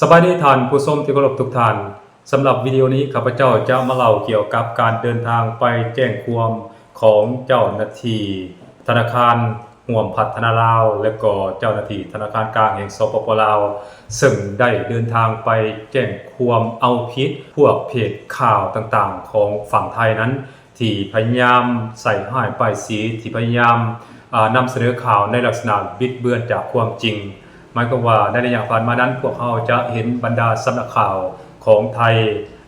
สบายดีท่านผู้ชมที่เคารพทุกท่านสำหรับวิดีโอนี้ข้าพเจ้าจะมาเล่าเกี่ยวกับการเดินทางไปแจ้งความของเจ้าหน้าที่ธนาคารร่วมพัฒนาลาวและก็เจ้าหน้าที่ธนาคารกลางแห่งสปป.ลาวซึ่งได้เดินทางไปแจ้งความเอาผิดพวกเพจข่าวต่างๆของฝั่งไทยนั้นที่พยายามใส่ร้ายป้ายสีที่พยายามนำเสนอข่าวในลักษณะบิดเบือนจากความจริงหมายความว่าในระยะผ่านมานั้นพวกเขาจะเห็นบรรดาสำนักข่าวของไทย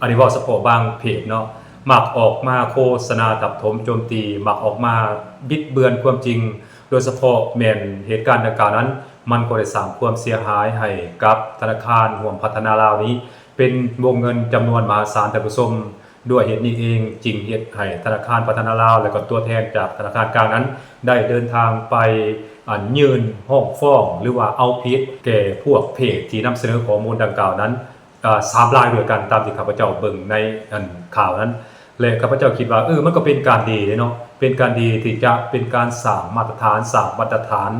อันนี้ว่าเฉพาะบางเพจเนาะมักออกมาโฆษณาทับถมโจมตีมักออกมาบิดเบือนความจริงโดยเฉพาะแม่นเหตุการณ์ดังกล่าวนั้นมันก็ได้สร้างความเสียหายให้กับธนาคารร่วมพัฒนาลาวนี้เป็นวงเงินจำนวนมหาศาลท่านผู้ชมด้วยเหตุนี้เองจึงเหตุให้ธนาคารพัฒนาลาวและก็ตัวแทนจากธนาคารกลางนั้นได้เดินทางไปยื่นฟ้องหรือว่าเอาผิดแก่พวกเพจที่นำเสนอข้อมูลดังกล่าวนั้น3 รายด้วยกันตามที่ข้าพเจ้าเบิ่งในข่าวนั้นและข้าพเจ้าคิดว่ามันก็เป็นการดีเนาะเป็นการดีที่จะเป็นการสร้างมาตรฐานสร้างบรรทัดฐาน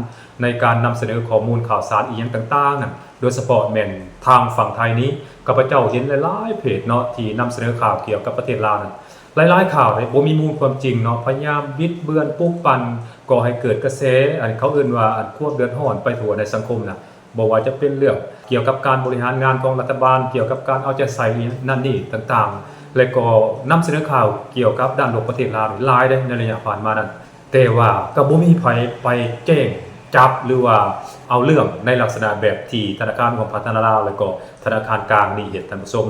ในการนำเสนอข้อมูลข่าวสารอีหยังต่างๆนั่นโดยเฉพาะแม่นทางฝั่งไทยนี้ข้าพเจ้าเห็นหลายๆเพจเนาะที่นำเสนอข่าวเกี่ยวกับประเทศลาวนั่นหลายๆข่าวเนี่ยบ่มีมูลความจริงเนาะพยายามบิดเบือนปลุกปั่นก่อให้เกิดกระแสเขาเอิ้นว่าความเดือดร้อนไปทั่วในสังคมน่ะบ่ว่าจะเป็นเรื่องเกี่ยวกับการบริหารงานของรัฐบาลเกี่ยวกับการเอาใจใส่นั่นนี่ต่างๆและก็นำเสนอข่าวเกี่ยวกับด้านโลกประเทศลาวหลายได้ในระยะผ่านมานั้นแต่ว่าก็บ่มีไผไปแจ้งจับหรือว่าเอาเรื่องในลักษณะแบบที่ธนาคารของพัฒนาลาวและก็ธนาคารกลางนี่เฮ็ดท่านผู้ชม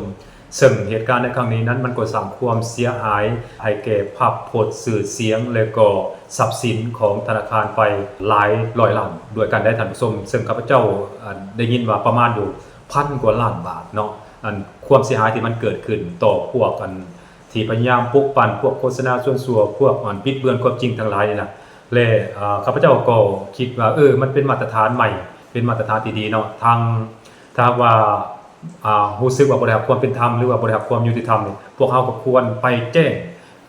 ซึ่งเหตุการณ์ในครั้งนี้นั้นมันก็สร้างความเสียหายให้แก่ภาพพจน์สื่อเสียงและก็ทรัพย์สินของธนาคารไปหลายร้อยล้านด้วยกันได้ท่านผู้ชมซึ่งข้าพเจ้าได้ยินว่าประมาณอยู่1,000 กว่าล้านบาทเนาะความเสียหายที่มันเกิดขึ้นต่อพวกที่พยายามปลุกปั่นพวกโฆษณาส่วนสัวพวกบิดเบือนความจริงทั้งหลายนี่นะและข้าพเจ้าก็คิดว่ามันเป็นมาตรฐานใหม่เป็นมาตรฐานที่ดีเนาะถ้าว่ารู้สึกว่าบ่ได้รับความเป็นธรรมหรือว่าบ่ได้รับความยุติธรรมนี่พวกเฮาก็ควรไปแจ้ง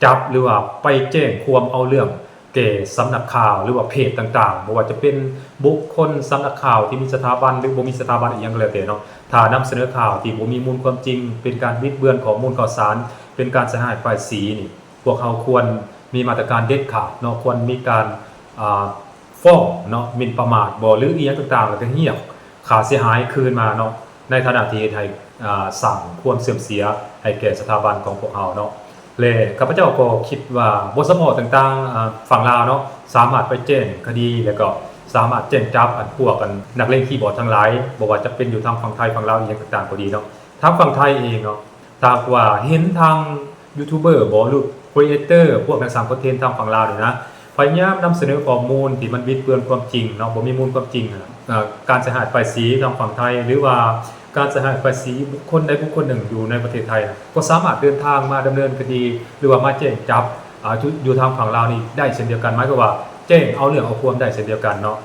จับหรือว่าไปแจ้งความเอาเรื่องแก่สำนักข่าวหรือว่าเพจต่างๆบ่ว่าจะเป็นบุคคลสำนักข่าวที่มีสถาบันหรือบ่มีสถาบันอีหยังก็แล้วแต่เนาะถ้านำเสนอข่าวที่บ่มีมูลความจริงเป็นการบิดเบือนข้อมูลข่าวสารเป็นการใส่ร้ายป้ายสีนี่พวกเฮาควรมีมาตรการเด็ดขาดเนาะควรมีการฟ้องเนาะหมิ่นประมาทบ่หรืออีหยังต่างๆแล้วก็เรียกค่าเสียหายคืนมาเนาะในฐานะที่ให้สั่งความเสื่อมเสียให้แก่สถาบันของพวกเราเนาะและข้าพเจ้าก็คิดว่าบทสมต่างๆฝั่งลาวเนาะสามารถไปแจ้งคดีแล้วก็สามารถแจ้งจับพวกนักเล่นคีย์บอร์ดทั้งหลายบ่ว่าจะเป็นอยู่ทางฝั่งไทยฝั่งลาวอย่างต่างๆก็ดีเนาะทางฝั่งไทยเองเนาะถ้าว่าเห็นทางยูทูบเบอร์บ่หรือครีเอเตอร์พวกนักสร้างคอนเทนต์ทางฝั่งลาวนี่นะพยายามนำเสนอข้อมูลที่มันบิดเบือนความจริงเนาะบ่มีมูลความจริงการใช้หายป้ายสีทางฝั่งไทยหรือว่าการใช้หายป้ายสีบุคคลใดบุคคลหนึ่งอยู่ในประเทศไทยก็สามารถเดินทางมาดำเนินคดีหรือว่ามาแจ้งจับอยู่ทางฝั่งลาวนี่ได้เช่นเดียวกันหมายความว่าแจ้งเอาเรื่องเอาความได้เช่นเดียวกันเนาะ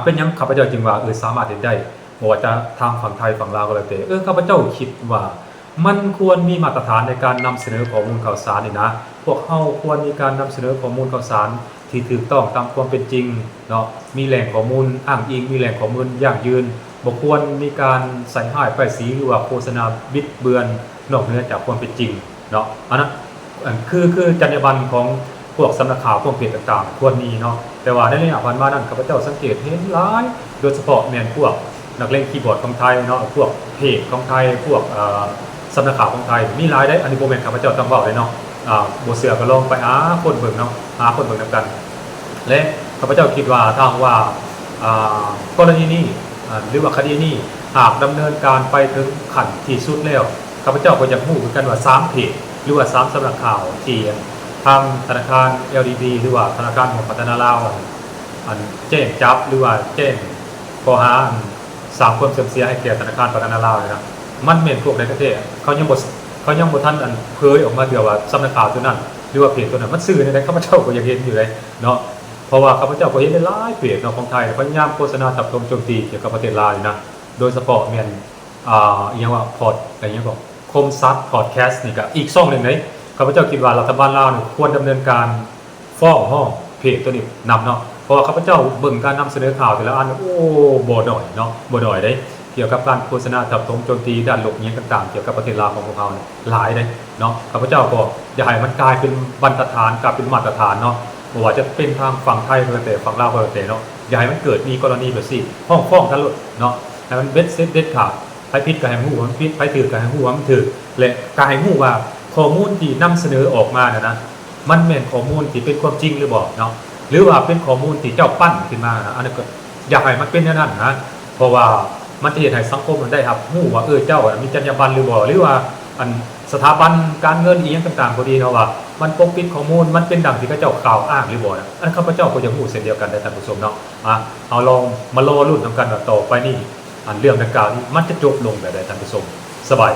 เป็นหยังข้าพเจ้าจึงว่าสามารถเฮ็ดได้บ่ว่าจะทางฝั่งไทยฝั่งลาวก็แล้วแต่ข้าพเจ้าคิดว่ามันควรมีมาตรฐานในการนำเสนอข้อมูลข่าวสารนี่นะพวกเฮาควรมีการนำเสนอข้อมูลข่าวสารที่ถูกต้องตามความเป็นจริงเนาะมีแหล่งข้อมูลอ้างอิงมีแหล่งข้อมูลยั่งยืนบ่ควรมีการใส่ร้ายป้ายสีหรือว่าโฆษณาบิดเบือนนอกเหนือจากความเป็นจริงเนาะอันนั้นคือจรรยาบรรณของพวกสำนักข่าวพวกเพจต่างๆควรมีเนาะแต่ว่าในระยะผ่านมานั้นข้าพเจ้าสังเกตเห็นหลายโดยเฉพาะแม่นพวกนักเล่นคีย์บอร์ดของไทยเนาะพวกเพจของไทยพวกสำนักข่าวของไทยมีหลายได้อันนี้บ่แม่นข้าพเจ้าต้องเว้าเลยเนาะบ่เชื่อก็ลองไปคนเบิ่งเนาะคนเบิ่งนำกันและข้าพเจ้าคิดว่าถ้าว่ากรณีนี้หรือว่าคดีนี้หากดำเนินการไปถึงขั้นที่สุดแล้วข้าพเจ้าก็อยากรู้เหมือนกันว่า3เพจหรือว่า3สำนักข่าวที่ทางธนาคาร LDB หรือว่าธนาคารของพัฒนาลาวแจ้งจับหรือว่าแจ้งข้อหาสร้างความเสื่อมเสียให้แก่ธนาคารพัฒนาลาวนะมันแม่นพวกใดก็ได้เขายังบ่ทันเผยออกมาเดียวว่าสำนักข่าวตัวนั้นหรือว่าเพจตัวนั้นมันซื่อในข้าพเจ้าก็ยังเห็นอยู่เลยเนาะเพราะว่าข้าพเจ้าก็เห็นหลายเพจของไทยพยายามโฆษณาทับถมโจมตีเกี่ยวกับประเทศลาวนะโดยเฉพาะแม่นอีหยังว่าพอดอะไรอย่างบอกคมซัดพอดแคสต์นี่ก็อีกช่องนึงเลยข้าพเจ้าคิดว่ารัฐบาลลาวนี่ควรดำเนินการฟ้องห้องเพจตัวนี้นำเนาะเพราะว่าข้าพเจ้าเบิ่งการนำเสนอข่าวแต่ละอันบ่ดอยเนาะบ่ดอยได้ เกี่ยวกับการโฆษณาทับถมโจมตีด้านลบนี้ต่างๆเกี่ยวกับประเทศลาวของพวกเราหลายเลยเนาะข้าพเจ้าก็อย่าให้มันกลายเป็นบรรทัดฐานกลายเป็นมาตรฐานเนาะบ่ว่าจะเป็นทางฝั่งไทยก็แล้วแต่ฝั่งลาวก็แล้วแต่เนาะอย่าให้มันเกิดมีกรณีแบบนี้ฟ้องกันเลยเนาะให้มันเบ็ดเสร็จเด็ดขาดไผผิดก็ให้ฮู้ว่ามันผิดไผถูกก็ให้ฮู้ว่ามันถูกและก็ให้ฮู้ว่าข้อมูลที่นำเสนอออกมานะมันแม่นข้อมูลที่เป็นความจริงหรือบ่เนาะหรือว่าเป็นข้อมูลที่เจ้าปั้นขึ้นมานะอันนั้นก็อยากให้มันเป็นอย่างนั้นนะเพราะว่ามันจะเฮ็ดให้สังคมมันได้ครับฮู้ว่าเจ้ามีจรรยาบรรณหรือบ่หรือว่าอันสถาบันการเงินอีหยังต่างๆก็ดีเนาะว่ามันปกปิดข้อมูลมันเป็นดังที่เขาเจ้ากล่าวอ้างหรือบ่นะอันข้าพเจ้าก็ยังฮู้เช่นเดียวกันได้ท่านผู้ชมเนาะเอาลองมารอลุ้นนำกันว่าต่อไปนี้อันเรื่องดังกล่าวนี้มันจะจบลงแบบใดท่านผู้ชมสบาย